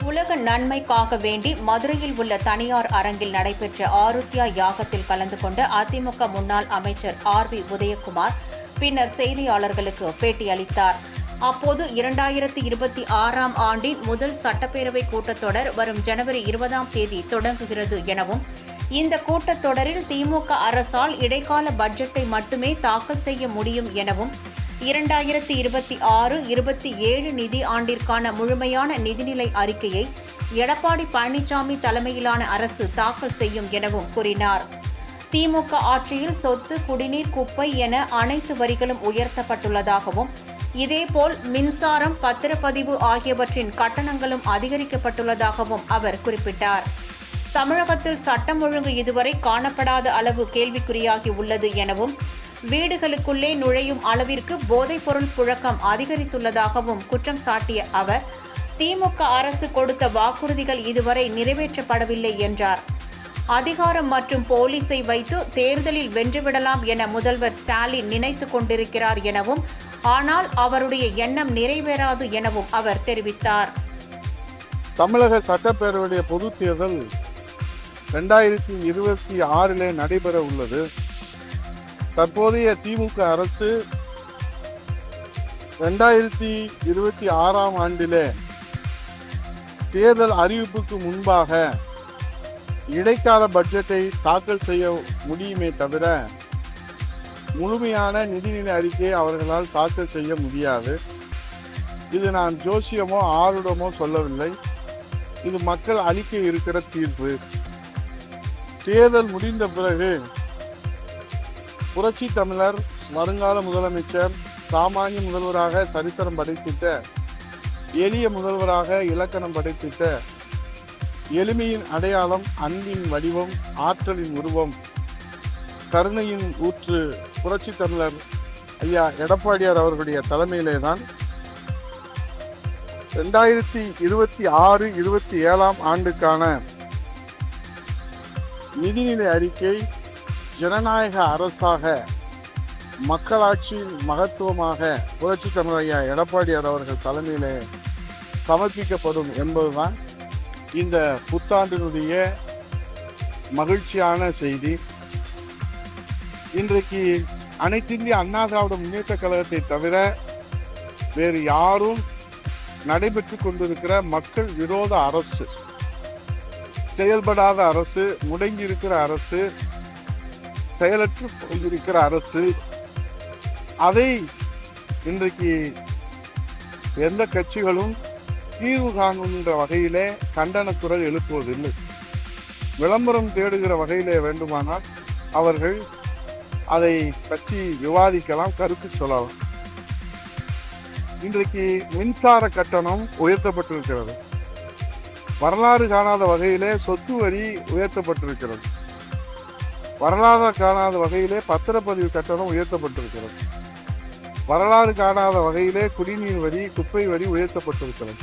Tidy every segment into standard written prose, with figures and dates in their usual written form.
உலக நன்மைக்காக வேண்டி மதுரையில் உள்ள தனியார் அரங்கில் நடைபெற்ற ஆருத்யா யாகத்தில் கலந்து கொண்ட அதிமுக முன்னாள் அமைச்சர் ஆர்.வி. உதயகுமார் பின்னர் செய்தியாளர்களுக்கு பேட்டியளித்தார். அப்போது 2026ஆம் ஆண்டின் முதல் சட்டப்பேரவை கூட்டத்தொடர் வரும் ஜனவரி 20ஆம் தேதி தொடங்குகிறது எனவும், இந்த கூட்டத்தொடரில் திமுக அரசால் இடைக்கால பட்ஜெட்டை மட்டுமே தாக்கல் செய்ய முடியும் எனவும், 2026-27 நிதி ஆண்டிற்கான முழுமையான நிதிநிலை அறிக்கையை எடப்பாடி பழனிசாமி தலைமையிலான அரசு தாக்கல் செய்யும் எனவும் கூறினார். திமுக ஆட்சியில் சொத்து, குடிநீர், குப்பை என அனைத்து வரிகளும் உயர்த்தப்பட்டுள்ளதாகவும், இதேபோல் மின்சாரம், பத்திரப்பதிவு ஆகியவற்றின் கட்டணங்களும் அதிகரிக்கப்பட்டுள்ளதாகவும் அவர் குறிப்பிட்டார். தமிழகத்தில் சட்டம் ஒழுங்கு இதுவரை காணப்படாத அளவு கேள்விக்குறியாகி உள்ளது எனவும், வீடுகளுக்குள்ளே நுழையும் அளவிற்கு போதைப்பொருள் புழக்கம் அதிகரித்துள்ளதாகவும் குற்றம் சாட்டிய அவர், திமுக அரசு கொடுத்த வாக்குறுதிகள் இதுவரை நிறைவேற்றப்படவில்லை என்றார். அதிகாரம் மற்றும் போலீஸை வைத்து தேர்தலில் வென்றுவிடலாம் என முதல்வர் ஸ்டாலின் நினைத்துக் கொண்டிருக்கிறார் எனவும், ஆனால் அவருடைய எண்ணம் நிறைவேறாது எனவும் அவர் தெரிவித்தார். தமிழக சட்டப்பேரவையுடைய பொதுத் தேர்தல் 2026 நடைபெற உள்ளது. தற்போதைய திமுக அரசு 2026ஆம் ஆண்டிலே தேர்தல் அறிவிப்புக்கு முன்பாக இடைக்கால பட்ஜெட்டை தாக்கல் செய்ய முடியுமே தவிர முழுமையான நிதிநிலை அறிக்கையை அவர்களால் தாக்கல் செய்ய முடியாது. இது நான் ஜோசியமோ ஆருடமோ சொல்லவில்லை. இது மக்கள் அளிக்க இருக்கிற தீர்ப்பு. தேர்தல் முடிந்த பிறகு புரட்சி தமிழர், வருங்கால முதலமைச்சர், சாமானிய முதல்வராக சரித்திரம் படைத்திட்ட, எளிய முதல்வராக இலக்கணம் படைத்திட்ட, எளிமையின் அடையாளம், அன்பின் வடிவம், ஆற்றலின் உருவம், கருணையின் ஊற்று புரட்சி தமிழர் ஐயா எடப்பாடியார் அவர்களுடைய தலைமையிலே தான் 2026-27ஆம் ஆண்டுக்கான நிதிநிலை அறிக்கை ஜனநாயக அரசாக, மக்களாட்சியின் மகத்துவமாக புரட்சி தமிழர் ஐயா எடப்பாடியார் அவர்கள் தலைமையிலே சமர்ப்பிக்கப்படும் என்பதுதான் இந்த புத்தாண்டினுடைய மகிழ்ச்சியான செய்தி. இன்றைக்கு அனைத்திந்திய அண்ணா திராவிட முன்னேற்ற கழகத்தை தவிர வேறு யாரும் நடைபெற்று கொண்டிருக்கிற மக்கள் விரோத அரசு, செயல்படாத அரசு, முடங்கியிருக்கிற அரசு, செயலற்று போயிருக்கிற அரசு, அதை இன்றைக்கு எந்த கட்சிகளும் தீர்வு காணுகின்ற வகையிலே கண்டன குரல் எழுப்புவதில்லை. விளம்பரம் தேடுகிற வகையிலே வேண்டுமானால் அவர்கள் அதை பற்றி விவாதிக்கலாம், கருத்து சொல்லலாம். இன்றைக்கு மின்சார கட்டணம் உயர்த்தப்பட்டிருக்கிறது. வரலாறு காணாத வகையிலே சொத்து வரி உயர்த்தப்பட்டிருக்கிறது. வரலாறு காணாத வகையிலே பத்திரப்பதிவு கட்டணம் உயர்த்தப்பட்டிருக்கிறது. வரலாறு காணாத வகையிலே குடிநீர் வரி, குப்பை வரி உயர்த்தப்பட்டிருக்கிறது.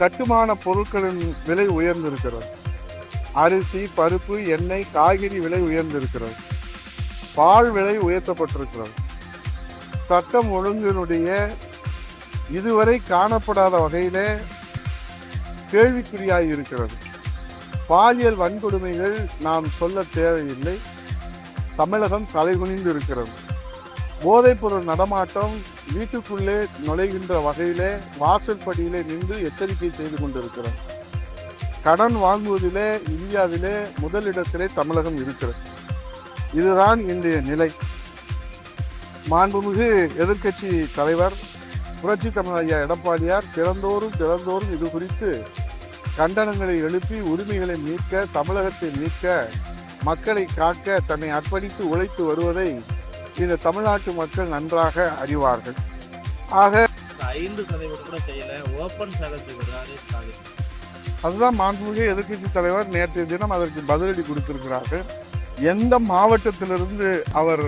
கட்டுமான பொருட்களின் விலை உயர்ந்திருக்கிறது. அரிசி, பருப்பு, எண்ணெய், காய்கறி விலை உயர்ந்திருக்கிறது. பால் விலை உயர்த்தப்பட்டிருக்கிறது. சட்டம் ஒழுங்கினுடைய இதுவரை காணப்படாத வகையிலே கேள்விக்குறியாய் இருக்கிறது. பாலியல் வன்கொடுமைகள் நாம் சொல்ல தேவையில்லை. தமிழகம் தலைகுனிந்து இருக்கிறது. போதைப்பொருள் நடமாட்டம் வீட்டுக்குள்ளே நுழைகின்ற வகையிலே வாசற்படியிலே நின்று எச்சரிக்கை செய்து கொண்டிருக்கிறது. கடன் வாங்குவதிலே இந்தியாவிலே முதலிடத்திலே தமிழகம் இருக்கிறது. இதுதான் இன்றைய நிலை. மாண்புமிகு எதிர்க்கட்சி தலைவர் புரட்சி தமிழர் ஐயா எடப்பாடியார் திறந்தோறும் இது குறித்து கண்டனங்களை எழுப்பி உரிமைகளை மீட்க, தமிழகத்தை மீட்க, மக்களை காக்க தன்னை அர்ப்பணித்து உழைத்து வருவதை இந்த தமிழ்நாட்டு மக்கள் நன்றாக அறிவார்கள். ஆக 5% கூட செய்யல, ஓபன் சேலஞ்ச் விடுறாரு ஸ்டாலின். அதுதான் மாண்புமிகு எதிர்க்கட்சி தலைவர் நேற்றைய தினம் அதற்கு பதிலடி கொடுத்திருக்கிறார்கள். எந்த மாவட்டத்திலிருந்து அவர்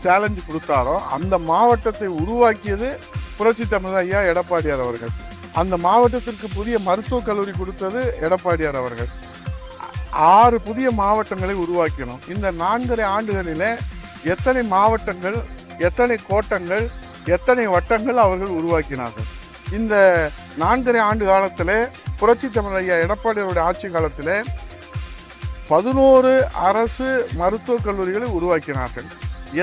சேலஞ்சு கொடுத்தாரோ அந்த மாவட்டத்தை உருவாக்கியது புரட்சி தமிழர் ஐயா எடப்பாடியார் அவர்கள். அந்த மாவட்டத்திற்கு புதிய மருத்துவக் கல்லூரி கொடுத்தது எடப்பாடியார் அவர்கள். 6 புதிய மாவட்டங்களை உருவாக்கினோம். இந்த 4.5 ஆண்டுகளிலே எத்தனை மாவட்டங்கள், எத்தனை கோட்டங்கள், எத்தனை வட்டங்கள் அவர்கள் உருவாக்கினார்கள். இந்த 4.5 ஆண்டு காலத்திலே புரட்சி தமிழர் ஐயா எடப்பாடியோட ஆட்சி காலத்தில் 11 அரசு மருத்துவக் கல்லூரிகளை உருவாக்கினார்கள்.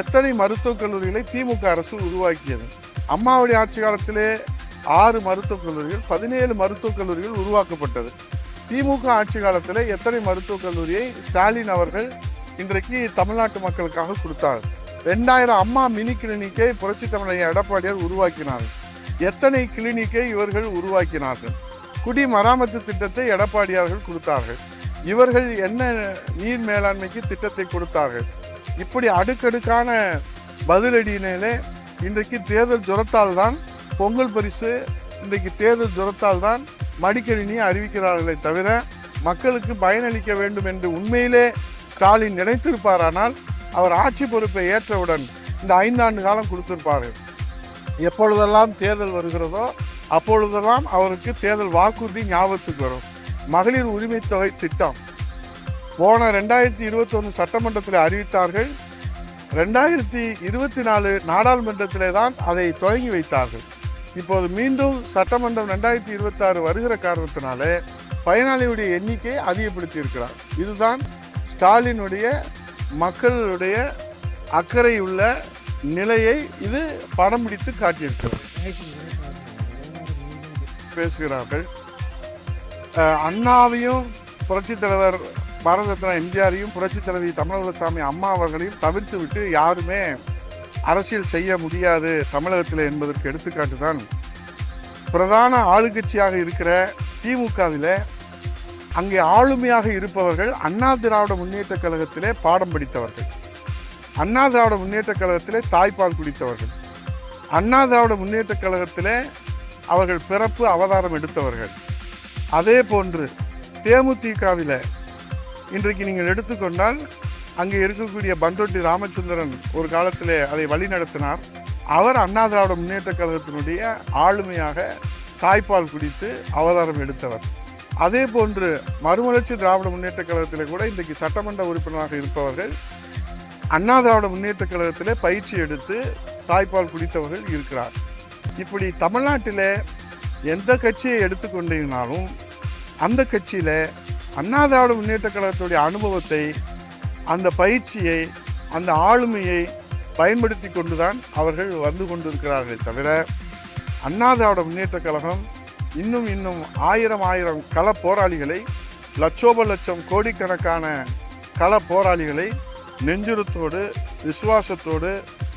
எத்தனை மருத்துவக் கல்லூரிகளை திமுக அரசு உருவாக்கியது? அம்மாவுடைய ஆட்சி காலத்திலே 6 மருத்துவக் கல்லூரிகள், 17 மருத்துவக் கல்லூரிகள் உருவாக்கப்பட்டது. திமுக ஆட்சி காலத்தில் எத்தனை மருத்துவக் கல்லூரியை ஸ்டாலின் அவர்கள் இன்றைக்கு தமிழ்நாட்டு மக்களுக்காக கொடுத்தார்? 2000 அம்மா மினி கிளினிக்கை புரட்சி தமிழர் எடப்பாடியார் உருவாக்கினார்கள். எத்தனை கிளினிக்கை இவர்கள் உருவாக்கினார்கள்? குடி மராமத்து திட்டத்தை எடப்பாடியார்கள் கொடுத்தார்கள். இவர்கள் என்ன நீர் மேலாண்மைக்கு திட்டத்தை கொடுத்தார்கள்? இப்படி அடுக்கடுக்கான பதிலடியினாலே இன்றைக்கு தேர்தல் ஜுரத்தால் தான் பொங்கல் பரிசு, இன்றைக்கு தேர்தல் ஜுரத்தால் தான் மடிக்கணினியை அறிவிக்கிறார்களே தவிர மக்களுக்கு பயனளிக்க வேண்டும் என்று உண்மையிலே ஸ்டாலின் நினைத்திருப்பாரானால் அவர் ஆட்சி பொறுப்பை ஏற்றவுடன் இந்த 5 ஆண்டு காலம் கொடுத்திருப்பார்கள். எப்பொழுதெல்லாம் தேர்தல் வருகிறதோ அப்பொழுதெல்லாம் அவருக்கு தேர்தல் வாக்குறுதி ஞாபகத்துக்கு வரும். மகளிர் உரிமை தொகை திட்டம் போன 2021 சட்டமன்றத்தில் அறிவித்தார்கள். 2024 நாடாளுமன்றத்திலே தான் அதை தொடங்கி வைத்தார்கள். இப்போது மீண்டும் சட்டமன்றம் 2026 வருகிற காரணத்தினாலே பயனாளியுடைய எண்ணிக்கையை அதிகப்படுத்தி இருக்கிறார். இதுதான் ஸ்டாலினுடைய மக்களுடைய அக்கறையுள்ள நிலையை இது படம் பிடித்து காட்டியிருக்கிறது. பேசுகிறார்கள். அண்ணாவையும் புரட்சித் தலைவர் பாரத ரத்னா எம்ஜிஆரையும் புரட்சித் தலைவி தமிழகசாமி அம்மா அவர்களையும் தவிர்த்து விட்டு யாருமே அரசியல் செய்ய முடியாது தமிழகத்தில் என்பதற்கு எடுத்துக்காட்டு தான் பிரதான ஆளுங்கட்சியாக இருக்கிற திமுகவில் அங்கே ஆளுமையாக இருப்பவர்கள் அண்ணா திராவிட முன்னேற்ற கழகத்திலே பாடம் படித்தவர்கள், அண்ணா திராவிட முன்னேற்ற கழகத்திலே தாய்ப்பால் குடித்தவர்கள், அண்ணா திராவிட முன்னேற்ற கழகத்திலே அவர்கள் பிறப்பு அவதாரம் எடுத்தவர்கள். அதே போன்று தேமுதிகவில் இன்றைக்கு நீங்கள் எடுத்துக்கொண்டால் அங்கே இருக்கக்கூடிய பண்டொட்டி ராமச்சந்திரன் ஒரு காலத்திலே அதை வழி நடத்தினார். அவர் அண்ணா திராவிட முன்னேற்ற கழகத்தினுடைய ஆளுமையாக தாய்ப்பால் குடித்து அவதாரம் எடுத்தவர். அதே போன்று மறுமலர்ச்சி திராவிட முன்னேற்ற கழகத்திலே கூட இன்றைக்கு சட்டமன்ற உறுப்பினராக இருப்பவர்கள் அண்ணா திராவிட முன்னேற்ற கழகத்திலே பயிற்சி எடுத்து தாய்ப்பால் குடித்தவர்கள் இருக்கிறார். இப்படி தமிழ்நாட்டில் எந்த கட்சியை எடுத்துக்கொண்டீங்கனாலும் அந்த கட்சியில் அண்ணா திராவிட முன்னேற்ற கழகத்துடைய அனுபவத்தை, அந்த பயிற்சியை, அந்த ஆளுமையை பயன்படுத்தி கொண்டுதான் அவர்கள் வந்து கொண்டிருக்கிறார்கள் தவிர அண்ணா திராவிட முன்னேற்ற கழகம் இன்னும் ஆயிரம் கள போராளிகளை, லட்சோப லட்சம் கோடிக்கணக்கான கள போராளிகளை நெஞ்சுரத்தோடு விசுவாசத்தோடு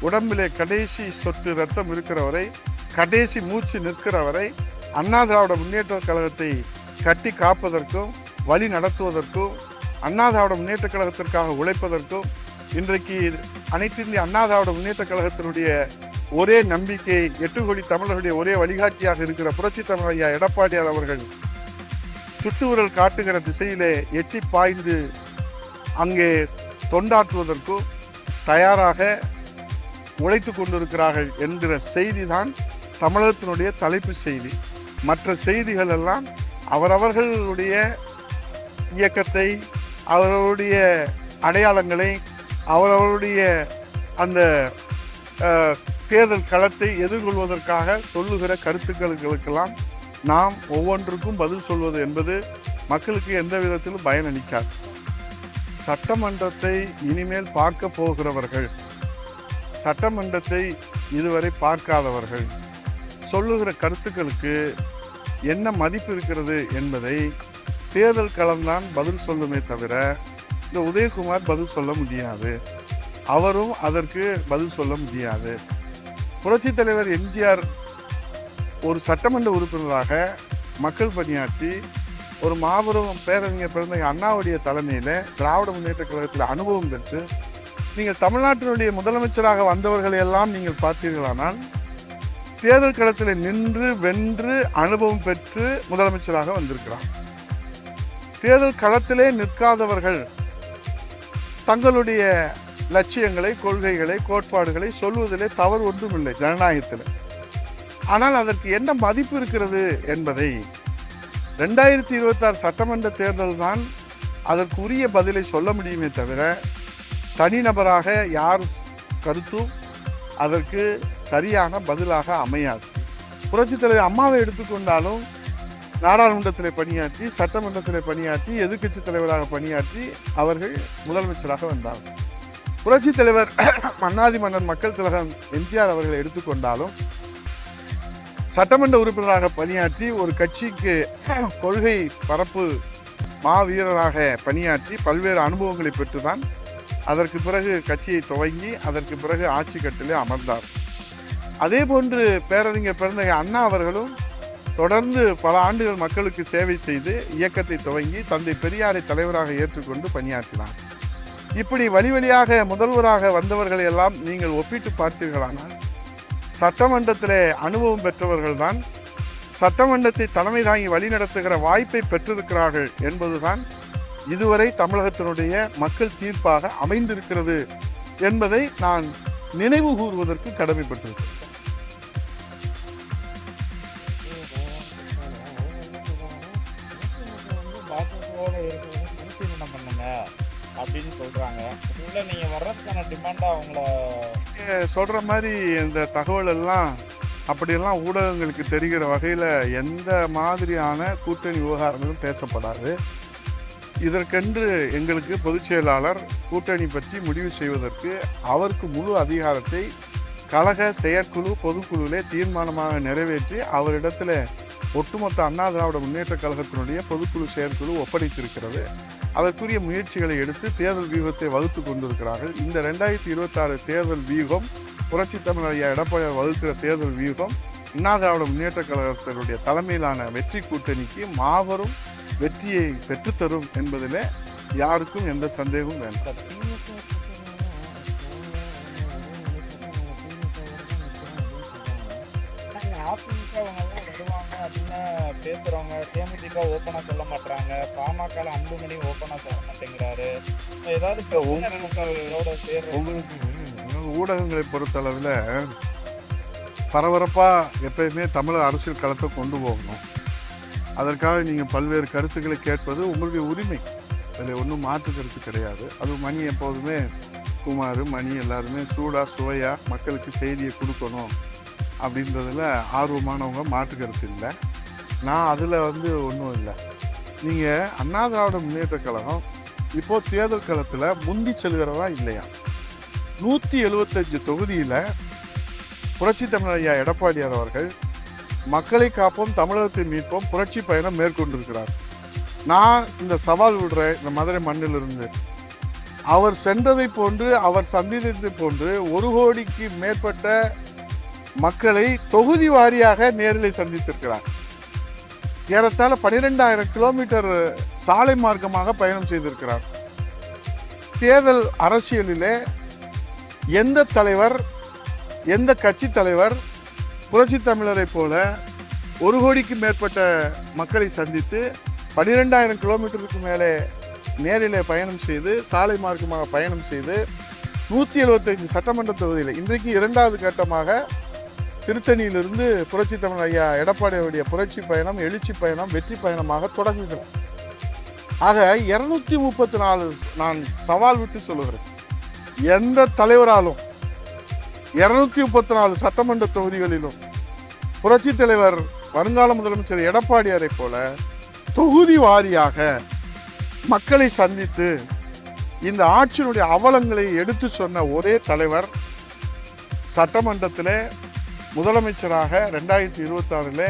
உடம்பிலே கடைசி சொட்டு ரத்தம் இருக்கிறவரை, கடைசி மூச்சு நிற்கிறவரை அண்ணா திராவிட முன்னேற்ற கழகத்தை கட்டி காப்பதற்கும் வழி நடத்துவதற்கும் அண்ணா திராவிட முன்னேற்ற கழகத்திற்காக உழைப்பதற்கும் இன்றைக்கு அனைத்து இந்திய அண்ணா திராவிட முன்னேற்ற கழகத்தினுடைய ஒரே நம்பிக்கை, 8 கோடி தமிழர்களுடைய ஒரே வழிகாட்டியாக இருக்கிற புரட்சி தமிழர் ஐயா எடப்பாடியார் அவர்கள் சுட்டுவிரல் காட்டுகிற திசையிலே எட்டி பாய்ந்து அங்கே தொண்டாற்றுவதற்கும் தயாராக உழைத்து கொண்டிருக்கிறார்கள் என்கிற செய்தி தான் தமிழகத்தினுடைய தலைப்பு செய்தி. மற்ற செய்திகள் எல்லாம் அவரவர்களுடைய இயக்கத்தை, அவர்களுடைய அடையாளங்களை, அவரவருடைய அந்த தேர்தல் களத்தை எதிர்கொள்வதற்காக சொல்லுகிற கருத்துக்களுக்கெல்லாம் நாம் ஒவ்வொன்றுக்கும் பதில் சொல்வது என்பது மக்களுக்கு எந்த விதத்திலும் பயனளிக்காது. சட்டமன்றத்தை இனிமேல் பார்க்க போகிறவர்கள், சட்டமன்றத்தை இதுவரை பார்க்காதவர்கள் சொல்லுகிற கருத்துக்களுக்கு என்ன மதிப்பு இருக்கிறது என்பதை தேர்தல் களம்தான் பதில் சொல்லுமே தவிர இந்த உதயகுமார் பதில் சொல்ல முடியாது, அவரும் அதற்கு பதில் சொல்ல முடியாது. புரட்சி தலைவர் எம்ஜிஆர் ஒரு சட்டமன்ற உறுப்பினராக மக்கள் பணியாற்றி ஒரு மாபெரும் பேரறிஞர் பிறந்த அண்ணாவுடைய தலைமையில் திராவிட முன்னேற்ற கழகத்தில் அனுபவம் பெற்று நீங்கள் தமிழ்நாட்டினுடைய முதலமைச்சராக வந்தவர்களை எல்லாம் நீங்கள் பார்த்தீர்களானால் தேர்தல் களத்தில் நின்று வென்று அனுபவம் பெற்று முதலமைச்சராக வந்திருக்கிறார். தேர்தல் களத்திலே நிற்காதவர்கள் தங்களுடைய லட்சியங்களை, கொள்கைகளை, கோட்பாடுகளை சொல்வதிலே தவறு ஒன்றுமில்லை ஜனநாயகத்தில். ஆனால் அதற்கு என்ன மதிப்பு இருக்கிறது என்பதை 2026 சட்டமன்ற தேர்தல் தான் அதற்கு உரிய பதிலை சொல்ல முடியுமே தவிர தனிநபராக யார் கருத்தும் அதற்கு சரியான பதிலாக அமையாது. புரட்சித் தலைவர் அம்மாவை எடுத்துக்கொண்டாலும் நாடாளுமன்றத்திலே பணியாற்றி, சட்டமன்றத்திலே பணியாற்றி, எதிர்க்கட்சி தலைவராக பணியாற்றி அவர்கள் முதலமைச்சராக வந்தார்கள். புரட்சி தலைவர் மன்னாதி மன்னர் மக்கள் திலகம் எம்ஜிஆர் அவர்களை எடுத்துக்கொண்டாலும் சட்டமன்ற உறுப்பினராக பணியாற்றி ஒரு கட்சிக்கு கொள்கை பரப்பு மாவீரராக பணியாற்றி பல்வேறு அனுபவங்களை பெற்றுதான் அதற்கு பிறகு கட்சியை துவங்கி அதற்கு பிறகு ஆட்சி கட்டிலே அமர்ந்தார். அதே போன்று பேரறிஞர் பெருந்தகை அண்ணா அவர்களும் தொடர்ந்து பல ஆண்டுகள் மக்களுக்கு சேவை செய்து இயக்கத்தை துவங்கி தந்தை பெரியாரை தலைவராக ஏற்றுக்கொண்டு பணியாற்றினார். இப்படி வழி வழியாக முதல்வராக வந்தவர்களை எல்லாம் நீங்கள் ஒப்பிட்டு பார்த்தீர்களானால் சட்டமன்றத்திலே அனுபவம் பெற்றவர்கள்தான் சட்டமன்றத்தை தலைமை தாங்கி வழிநடத்துகிற வாய்ப்பை பெற்றிருக்கிறார்கள் என்பதுதான் இதுவரை தமிழகத்தினுடைய மக்கள் தீர்ப்பாக அமைந்திருக்கிறது என்பதை நான் நினைவு கூறுவதற்கு கடமைப்பட்டிருக்கிறேன். அப்படின்னு சொல்றாங்க. இதுல நீங்க வர்றதுக்கான டிமாண்டா அவங்கள சொல்ற மாதிரி இந்த தகவல் எல்லாம் அப்படியெல்லாம் ஊடகங்களுக்கு தெரிகிற வகையில எந்த மாதிரியான கூட்டணி விவகாரங்களும் பேசப்படாது. இதற்கென்று எங்களுக்கு பொதுச் செயலாளர் கூட்டணி பற்றி முடிவு செய்வதற்கு அவருக்கு முழு அதிகாரத்தை கழக செயற்குழு பொதுக்குழுவிலே தீர்மானமாக நிறைவேற்றி அவரிடத்துல ஒட்டுமொத்த அண்ணா திராவிட முன்னேற்ற கழகத்தினுடைய பொதுக்குழு செயற்குழு ஒப்படைத்திருக்கிறது. அதற்குரிய முயற்சிகளை எடுத்து தேர்தல் வியூகத்தை வகுத்து கொண்டிருக்கிறார்கள். இந்த 2026 தேர்தல் வியூகம் புரட்சி தமிழர் ஐயா எடப்பாடியார் வகுக்கிற தேர்தல் வியூகம் அண்ணா திராவிட முன்னேற்ற கழகத்தினுடைய தலைமையிலான வெற்றி கூட்டணிக்கு மாபெரும் வெற்றியை பெற்றுத்தரும் என்பதில் யாருக்கும் எந்த சந்தேகமும் வேண்டாம். பேசுறவங்க தேமுதிக ஓப்பனா சொல்ல மாட்டாங்க, பாமக அன்புமணி ஓப்பனா சொல்ல மாட்டேங்கிறாரு. ஏதாவது உங்களுக்கு ஊடகங்களை பொறுத்தளவில் பரபரப்பா எப்பயுமே தமிழக அரசியல் களத்தை கொண்டு போகணும். அதற்காக நீங்கள் பல்வேறு கருத்துக்களை கேட்பது உங்களுடைய உரிமை, அதில் ஒன்றும் மாற்று கருத்து கிடையாது. அது மணி எப்போதுமே குமார் மணி எல்லாருமே சூடாக சுவையாக மக்களுக்கு செய்தியை கொடுக்கணும் அப்படின்றதுல ஆர்வமானவங்க மாற்று கருத்து இல்லை. நான் அதில் ஒன்றும் இல்லை. நீங்கள் அண்ணா திராவிட முன்னேற்ற கழகம் இப்போது தேர்தல் களத்தில் முந்தி செல்கிறதா இல்லையா? 175 தொகுதியில் புரட்சி தமிழர் ஐயா எடப்பாடியார் அவர்கள் மக்களை காப்போம் தமிழகத்தை மீட்போம் புரட்சி பயணம் மேற்கொண்டிருக்கிறார். நான் இந்த சவால் விடுறேன், இந்த மதுரை மண்ணிலிருந்து அவர் சென்றதை போன்று அவர் சந்தித்ததை போன்று 1 கோடிக்கு மேற்பட்ட மக்களை தொகுதி வாரியாக நேரில் சந்தித்திருக்கிறார். ஏறத்தாழ 12,000 கிலோமீட்டர் சாலை மார்க்கமாக பயணம் செய்திருக்கிறார். தேர்தல் அரசியலிலே எந்த தலைவர் எந்த கட்சி தலைவர் புரட்சி தமிழரை போல 1 கோடிக்கு மேற்பட்ட மக்களை சந்தித்து 12,000 கிலோமீட்டருக்கு மேலே நேரிலே பயணம் செய்து சாலை மார்க்கமாக பயணம் செய்து 175 சட்டமன்ற தொகுதியில் இன்றைக்கு 2வது கட்டமாக திருத்தணியிலிருந்து புரட்சி தமிழர் ஐயா எடப்பாடியுடைய புரட்சி பயணம் எழுச்சி பயணம் வெற்றி பயணமாக தொடங்குகிறோம். ஆக 234 நான் சவால் விட்டு சொல்லுகிறேன், எந்த தலைவராலும் 234 சட்டமன்ற தொகுதிகளிலும் புரட்சி தலைவர் வருங்கால முதலமைச்சர் எடப்பாடியாரை போல தொகுதி வாரியாக மக்களை சந்தித்து இந்த ஆட்சியினுடைய அவலங்களை எடுத்து சொன்ன ஒரே தலைவர், சட்டமன்றத்தில் முதலமைச்சராக 2026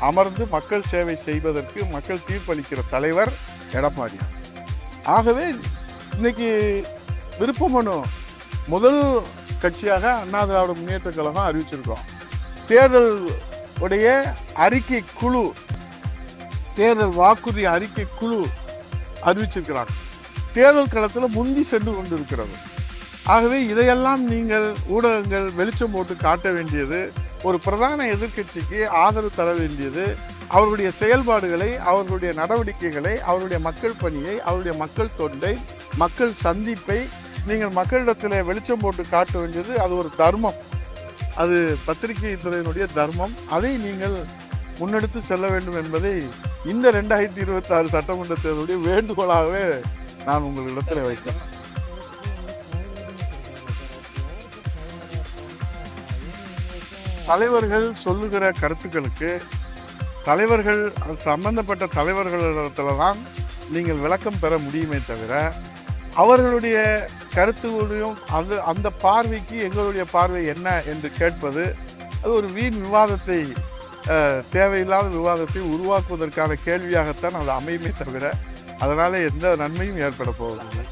அமர்ந்து மக்கள் சேவை செய்வதற்கு மக்கள் தீர்ப்பளிக்கிற தலைவர் எடப்பாடியார். ஆகவே இன்னைக்கு விருப்ப மனு முதல் கட்சியாக அண்ணா திராவிட முன்னேற்ற கழகம் அறிவிச்சிருக்கோம். தேர்தல் உடைய அறிக்கை குழு, தேர்தல் வாக்குறுதி அறிக்கை குழு அறிவிச்சிருக்கிறாங்க. தேர்தல் களத்தில் முந்தி சென்று கொண்டிருக்கிறது. ஆகவே இதையெல்லாம் நீங்கள் ஊடகங்கள் வெளிச்சம் போட்டு காட்ட வேண்டியது, ஒரு பிரதான எதிர்க்கட்சிக்கு ஆதரவு தர வேண்டியது, அவர்களுடைய செயல்பாடுகளை, அவர்களுடைய நடவடிக்கைகளை, அவருடைய மக்கள் பணியை, அவருடைய மக்கள் தொண்டை, மக்கள் சந்திப்பை நீங்கள் மக்களிடத்தில் வெளிச்சம் போட்டு காட்ட வேண்டியது அது ஒரு தர்மம். அது பத்திரிகை துறையினுடைய தர்மம். அதை நீங்கள் முன்னெடுத்து செல்ல வேண்டும் என்பதை இந்த 2026 சட்டமன்ற தேர்தலுடைய வேண்டுகோளாகவே நான் உங்களிடத்தில் வைக்கிறேன். தலைவர்கள் சொல்லுகிற கருத்துக்களுக்கு தலைவர்கள் சம்பந்தப்பட்ட தலைவர்களிடத்துல தான் நீங்கள் விளக்கம் பெற முடியுமே தவிர அவர்களுடைய கருத்துகளையும் அந்த பார்வைக்கு எங்களுடைய பார்வை என்ன என்று கேட்பது அது ஒரு வீண் விவாதத்தை தேவையில்லாத விவாதத்தை உருவாக்குவதற்கான கேள்வியாகத்தான் அது அமையுமே தவிர அதனால எந்த நன்மையும் ஏற்பட போவதில்லை.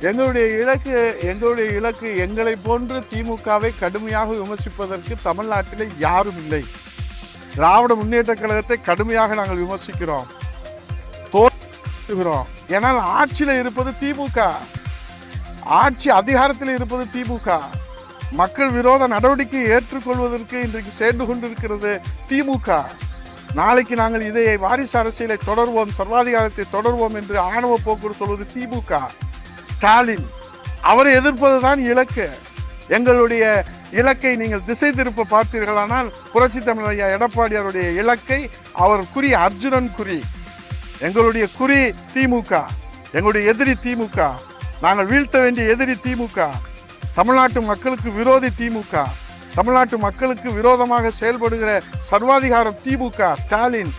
எங்களுடைய இலக்கு எங்களை போன்று திமுகவை கடுமையாக விமர்சிப்பதற்கு தமிழ்நாட்டிலே யாரும் இல்லை. திராவிட முன்னேற்ற கழகத்தை கடுமையாக நாங்கள் விமர்சிக்கிறோம், தோற்றுகிறோம். ஏன்னால் ஆட்சியில் இருப்பது திமுக, ஆட்சி அதிகாரத்தில் இருப்பது திமுக. மக்கள் விரோத நடவடிக்கை ஏற்றுக்கொள்வதற்கு இன்றைக்கு சேர்ந்து கொண்டிருக்கிறது திமுக. நாளைக்கு நாங்கள் இதை வாரிசு அரசியலை தொடர்வோம், சர்வாதிகாரத்தை தொடர்வோம் என்று ஆணவ போக்கு சொல்வது திமுக. ஸ்டாலின் அவரை எதிர்ப்பதுதான் இலக்கு. எங்களுடைய இலக்கை நீங்கள் திசை திருப்ப பார்த்தீர்களானால் புரட்சி தமிழர் ஐயா எடப்பாடியாருடைய இலக்கை அவர் குறி அர்ஜுனன் குறி. எங்களுடைய குறி திமுக, எங்களுடைய எதிரி திமுக, நாங்கள் வீழ்த்த வேண்டிய எதிரி திமுக, தமிழ்நாட்டு மக்களுக்கு விரோதி திமுக, தமிழ்நாட்டு மக்களுக்கு விரோதமாக செயல்படுகிற சர்வாதிகாரம் திமுக ஸ்டாலின்.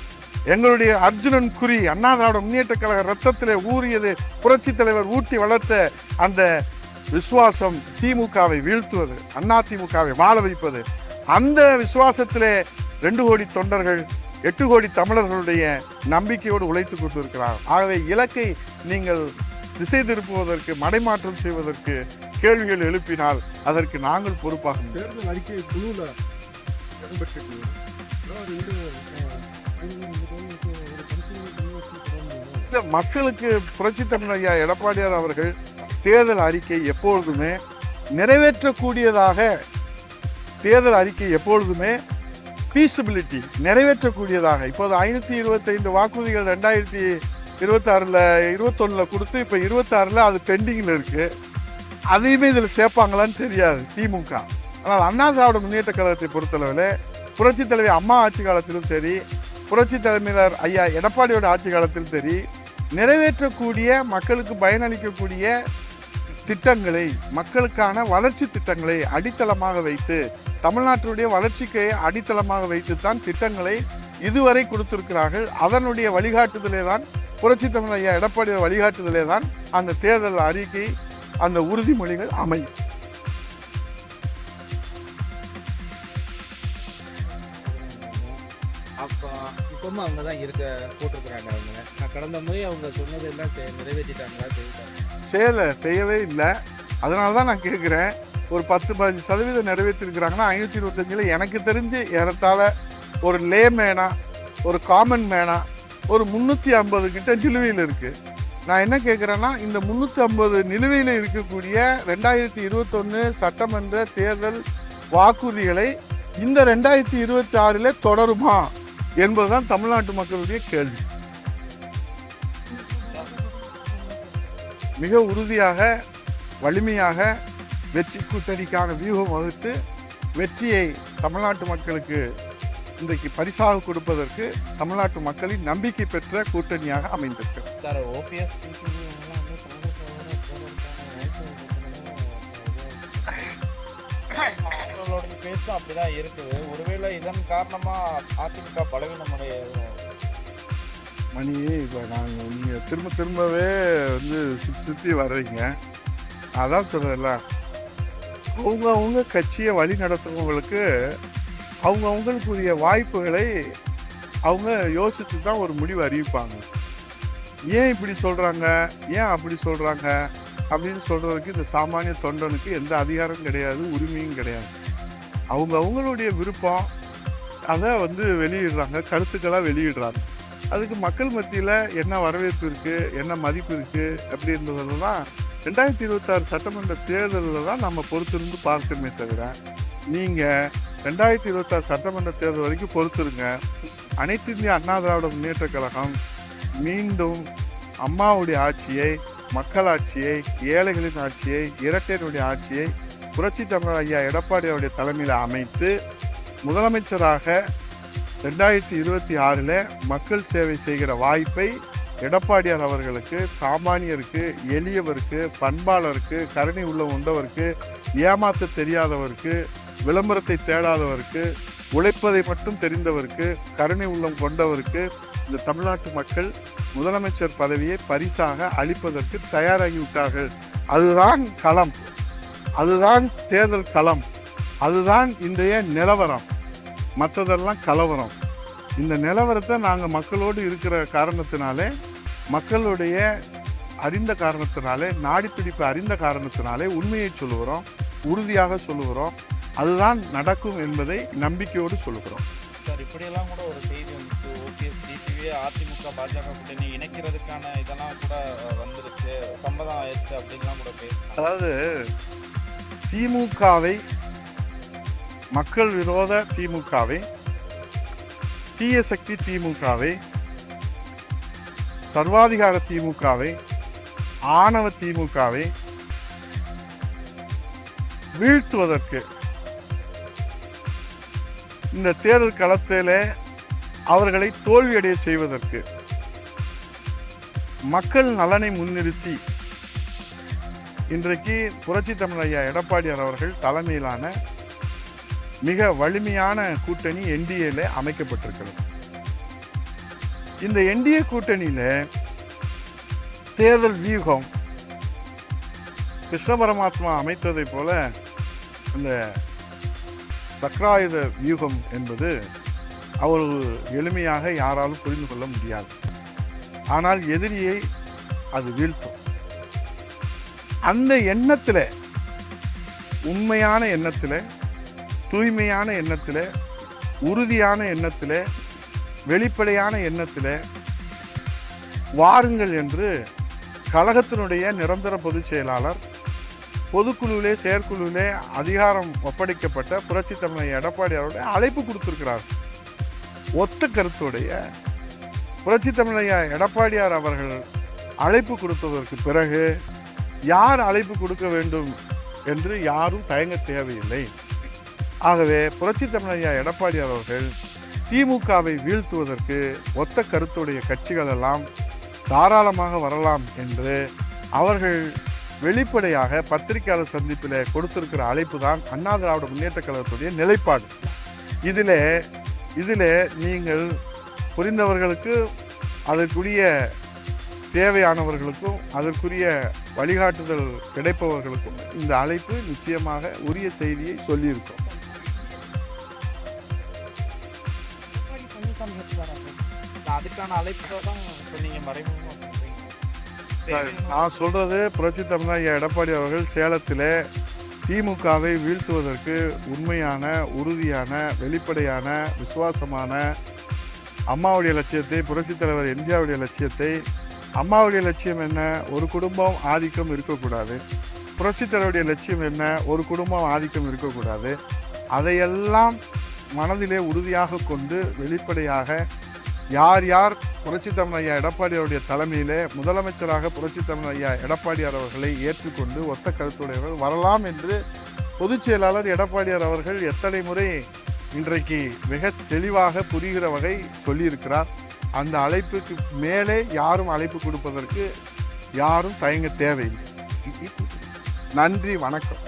எங்களுடைய அர்ஜுனன் குறி அண்ணா திராவிட முன்னேற்ற கழக ரத்தத்திலே ஊறியது, புரட்சி தலைவர் ஊட்டி வளர்த்த அந்த விசுவாசம் திமுகவை வீழ்த்துவது, அண்ணா திமுகவை வாழ வைப்பது. அந்த விசுவாசத்திலே 2 கோடி தொண்டர்கள் 8 கோடி தமிழர்களுடைய நம்பிக்கையோடு உழைத்துக் கொண்டிருக்கிறார். ஆகவே இலக்கை நீங்கள் திசை திருப்புவதற்கு, மடைமாற்றம் செய்வதற்கு கேள்விகள் எழுப்பினால் அதற்கு நாங்கள் பொறுப்பாக. தேர்தல் அறிக்கை குழுவில் மக்களுக்கு புரட்சி தமிழர் ஐயா எடப்பாடியார் அவர்கள் தேர்தல் அறிக்கை எப்பொழுதுமே நிறைவேற்றக்கூடியதாக, தேர்தல் அறிக்கை எப்பொழுதுமே பீசிபிலிட்டி நிறைவேற்றக்கூடியதாக. இப்போது 525 வாக்குறுதிகள் 2026-21 கொடுத்து இப்போ 26 அது பெண்டிங்கில் இருக்கு. அதையுமே இதில் சேர்ப்பாங்களான்னு தெரியாது திமுக. ஆனால் அண்ணா திராவிட முன்னேற்ற கழகத்தை பொறுத்தளவில் புரட்சி தலைவி அம்மா ஆட்சி காலத்திலும் சரி, புரட்சி தலைமையினர் ஐயா எடப்பாடியோட ஆட்சி காலத்திலும் சரி, நிறைவேற்றக்கூடிய மக்களுக்கு பயனளிக்கக்கூடிய திட்டங்களை, மக்களுக்கான வளர்ச்சி திட்டங்களை அடித்தளமாக வைத்து, தமிழ்நாட்டுடைய வளர்ச்சிக்கு அடித்தளமாக வைத்துத்தான் திட்டங்களை இதுவரை கொடுத்திருக்கிறார்கள். அதனுடைய வழிகாட்டுதலே தான், புரட்சி தமிழர் ஐயா எடப்பாடியோட வழிகாட்டுதலே தான் அந்த தேர்தல் அறிக்கை, அந்த உறுதிமொழிகள் அமையும். அப்போ இப்பவும் அவங்க தான் போட்டிருக்கிறாங்க. நான் கடந்த முறை அவங்க சொன்னதெல்லாம் நிறைவேற்றிட்டாங்களா? செய்யவே இல்லை. அதனால தான் நான் கேட்குறேன், ஒரு 10-15% நிறைவேற்றிருக்கிறாங்கன்னா 525 எனக்கு தெரிஞ்சு ஏறத்தாழ ஒரு லேமேனா, ஒரு காமன் மேனா ஒரு 350 கிட்ட நிலுவையில் இருக்குது. நான் என்ன கேட்குறேன்னா, இந்த 350 நிலுவையில் இருக்கக்கூடிய 2021 சட்டமன்ற தேர்தல் வாக்குறுதிகளை இந்த 2026 தொடருமா என்பதுதான் தமிழ்நாட்டு மக்களுடைய கேள்வி. மிக உறுதியாக, வலிமையாக வெற்றி கூட்டணிக்கான வியூகம் வகுத்து வெற்றியை தமிழ்நாட்டு மக்களுக்கு இன்றைக்கு பரிசாக கொடுப்பதற்கு தமிழ்நாட்டு மக்களின் நம்பிக்கை பெற்ற கூட்டணியாக அமைந்திருக்கு. சார், ஓபிஎஸ் அவங்களோட பேச்சும் அப்படிதான் இருக்குது. ஒருவேளை இதன் காரணமா அதிமுக பலவீனமுடைய மணி, இப்போ நீங்கள் திரும்பவே சுற்றி வர்றீங்க. அதான் சொல்கிறேன்ல, அவங்க கட்சியை வழி நடத்துறவங்களுக்கு அவங்களுக்குரிய வாய்ப்புகளை அவங்க யோசித்து தான் ஒரு முடிவு அறிவிப்பாங்க. ஏன் இப்படி சொல்கிறாங்க, ஏன் அப்படி சொல்கிறாங்க அப்படின்னு சொல்கிறதுக்கு இந்த சாமானிய தொண்டனுக்கு எந்த அதிகாரமும் கிடையாது, உரிமையும் கிடையாது. அவங்களுடைய விருப்பம் அதை வெளியிடுறாங்க, கருத்துக்களாக வெளியிடுறாங்க. அதுக்கு மக்கள் மத்தியில் என்ன வரவேற்பு இருக்குது, என்ன மதிப்பு இருக்குது அப்படின்றதெல்லாம் 2026 சட்டமன்ற தேர்தலில் தான் நம்ம பொறுத்திருந்து பார்க்கணுமே தவிர, நீங்கள் 2026 சட்டமன்ற தேர்தல் வரைக்கும் பொறுத்துருங்க. அனைத்து இந்திய அண்ணா திராவிட முன்னேற்ற கழகம் மீண்டும் அம்மாவுடைய ஆட்சியை, மக்களாட்சியை, ஏழைகளின் ஆட்சியை, இரட்டையருடைய ஆட்சியை புரட்சி தமிழர் ஐயா எடப்பாடியாருடைய தலைமையில் அமைத்து முதலமைச்சராக 2026 மக்கள் சேவை செய்கிற வாய்ப்பை எடப்பாடியார் அவர்களுக்கு, சாமானியருக்கு, எளியவருக்கு, பண்பாளருக்கு, கருணை உள்ள உண்டவருக்கு, ஏமாற்ற தெரியாதவருக்கு, விளம்பரத்தை தேடாதவருக்கு, உழைப்பதை மட்டும் தெரிந்தவருக்கு, கருணை உள்ளம் கொண்டவருக்கு இந்த தமிழ்நாட்டு மக்கள் முதலமைச்சர் பதவியை பரிசாக அளிப்பதற்கு தயாராகிவிட்டார்கள். அதுதான் களம், அதுதான் தேர்தல் களம், அதுதான் இன்றைய நிலவரம். மற்றதெல்லாம் கலவரம். இந்த நிலவரத்தை நாங்கள் மக்களோடு இருக்கிற காரணத்தினாலே, மக்களுடைய அறிந்த காரணத்தினாலே, நாடிப்பிடிப்பு அறிந்த காரணத்தினாலே உண்மையை சொல்லுகிறோம், உறுதியாக சொல்லுகிறோம். அதுதான் நடக்கும் என்பதை நம்பிக்கையோடு சொல்லுகிறோம். சார், இப்படியெல்லாம் கூட ஒரு செய்தி வந்துச்சு. ஓபிஎஸ் டிடிவியே அதிமுக பாஜக கூட்டணி இணைக்கிறதுக்கான இதெல்லாம் கூட வந்துருச்சு, சம்மதம் ஆயிடுச்சு அப்படின்லாம் கூட பேசுறாங்க. அதாவது திமுகவை, மக்கள் விரோத திமுகவை, தீய சக்தி திமுகவை, சர்வாதிகார திமுகவை, ஆணவ திமுகவை வீழ்த்துவதற்கு இந்த தேர்தல் களத்திலே அவர்களை தோல்வியடைய செய்வதற்கு மக்கள் நலனை முன்னிறுத்தி இன்றைக்கு புரட்சி தமிழ் ஐயா எடப்பாடியார் அவர்கள் தலைமையிலான மிக வலிமையான கூட்டணி என்டிஏல அமைக்கப்பட்டிருக்கிறது. இந்த என்டிஏ கூட்டணியில தேர்தல் வியூகம் கிருஷ்ண பரமாத்மா அமைத்ததை போல இந்த சக்கராயுத வியூகம் என்பது அவ்வளவு எளிமையாக யாராலும் புரிந்து கொள்ள முடியாது. ஆனால் எதிரியை அது வீழ்த்தும். அந்த எண்ணத்தில், உண்மையான எண்ணத்தில், தூய்மையான எண்ணத்தில், உறுதியான எண்ணத்தில், வெளிப்படையான எண்ணத்தில் வாருங்கள் என்று கழகத்தினுடைய நிரந்தர பொதுச் செயலாளர், பொதுக்குழுவிலே செயற்குழுவிலே அதிகாரம் ஒப்படைக்கப்பட்ட புரட்சி தமிழ் எடப்பாடி அவருடைய அழைப்பு கொடுத்திருக்கிறார். ஒத்த கருத்துடைய புரட்சி தமிழ் எடப்பாடியார் அவர்கள் அழைப்பு கொடுத்ததற்கு பிறகு யார் அழைப்பு கொடுக்க வேண்டும் என்று யாரும் தயங்க தேவையில்லை. ஆகவே புரட்சி தமிழ் எடப்பாடியார் அவர்கள் திமுகவை வீழ்த்துவதற்கு ஒத்த கருத்துடைய கட்சிகள் எல்லாம் தாராளமாக வரலாம் என்று அவர்கள் வெளிப்படையாக பத்திரிகையாளர் சந்திப்பில் கொடுத்திருக்கிற அழைப்பு தான் அண்ணா திராவிட முன்னேற்ற கழகத்துடைய நிலைப்பாடு. இதில் நீங்கள் புரிந்தவர்களுக்கு, அதற்குரிய தேவையானவர்களுக்கும், அதற்குரிய வழிகாட்டுதல் கிடைப்பவர்களுக்கும் இந்த அழைப்பு நிச்சயமாக உரிய செய்தியை சொல்லியிருக்கும். அதுக்கான அழைப்பு தான் நீங்க மறைமுகமாக நான் சொல்றது, புரட்சி தமிழ் எடப்பாடி அவர்கள் சேலத்தில் திமுகவை வீழ்த்துவதற்கு உண்மையான, உறுதியான, வெளிப்படையான, விசுவாசமான அம்மாவுடைய லட்சியத்தை, புரட்சி தலைவர் எம்ஜிஆருடைய லட்சியத்தை, அம்மாவுடைய லட்சியம் என்ன, ஒரு குடும்பம் ஆதிக்கம் இருக்கக்கூடாது. புரட்சி தலைவருடைய லட்சியம் என்ன, ஒரு குடும்பம் ஆதிக்கம் இருக்கக்கூடாது. அதையெல்லாம் மனதிலே உறுதியாக கொண்டு வெளிப்படையாக யார் யார் புரட்சி தமிழ் ஐயா எடப்பாடியாருடைய தலைமையிலே முதலமைச்சராக புரட்சி தமிழ் ஐயா எடப்பாடியார் அவர்களை ஏற்றுக்கொண்டு ஒத்த கருத்துடையவர்கள் வரலாம் என்று பொதுச் செயலாளர் எடப்பாடியார் அவர்கள் எத்தனை முறை இன்றைக்கு மிக தெளிவாக புரிகிற வகை சொல்லியிருக்கிறார். அந்த அழைப்புக்கு மேலே யாரும் அழைப்பு கொடுப்பதற்கு யாரும் தயங்க தேவையில்லை. நன்றி, வணக்கம்.